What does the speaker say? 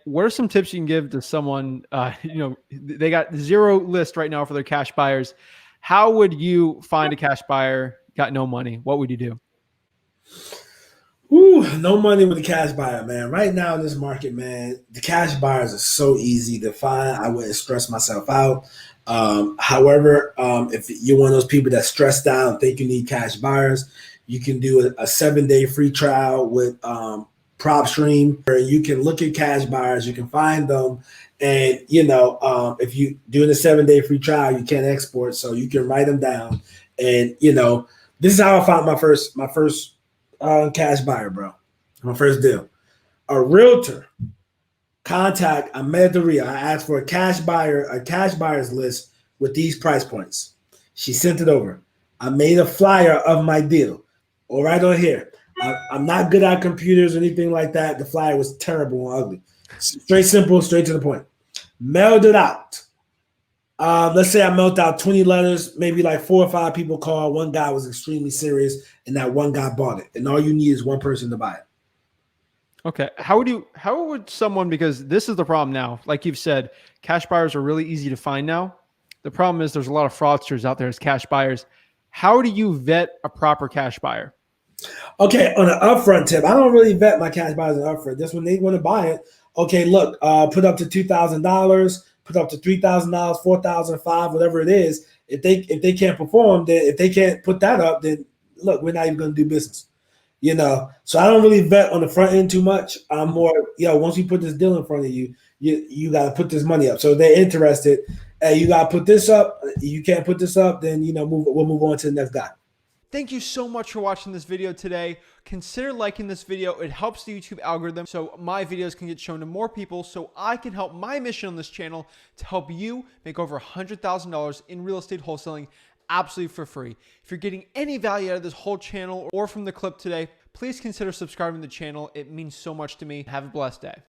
what are some tips you can give to someone, they got zero list right now for their cash buyers. How would you find a cash buyer, got no money? What would you do? Ooh, no money with a cash buyer, man. Right now in this market, man, the cash buyers are so easy to find. I wouldn't stress myself out. However, if you're one of those people that's stressed out and think you need cash buyers, you can do a 7-day free trial with PropStream, where you can look at cash buyers, you can find them, and if you doing a 7-day free trial, you can't export, so you can write them down. And this is how I found my first cash buyer, bro. My first deal. A realtor contact a Medria. I asked for a cash buyer's list with these price points. She sent it over. I made a flyer of my deal. All right on here. I'm not good at computers or anything like that. The flyer was terrible and ugly. Straight simple, straight to the point. Mailed it out. Let's say I mailed out 20 letters, maybe like 4 or 5 people called. One guy was extremely serious, and that one guy bought it. And all you need is one person to buy it. Okay. How would someone, because this is the problem now, like you've said, cash buyers are really easy to find now. The problem is there's a lot of fraudsters out there as cash buyers. How do you vet a proper cash buyer? Okay, on an upfront tip, I don't really vet my cash buyers on upfront. Just when they want to buy it, okay, look, put up to $2,000, put up to $3,000, 4,000, 5, whatever it is. If they can't perform, then if they can't put that up, then look, we're not even going to do business. So I don't really vet on the front end too much. I'm more, once you put this deal in front of you, you got to put this money up. So if they're interested, hey, you got to put this up. You can't put this up, then we'll move on to the next guy. Thank you so much for watching this video today. Consider liking this video. It helps the YouTube algorithm so my videos can get shown to more people, so I can help my mission on this channel to help you make over $100,000 in real estate wholesaling absolutely for free. If you're getting any value out of this whole channel or from the clip today, please consider subscribing to the channel. It means so much to me. Have a blessed day.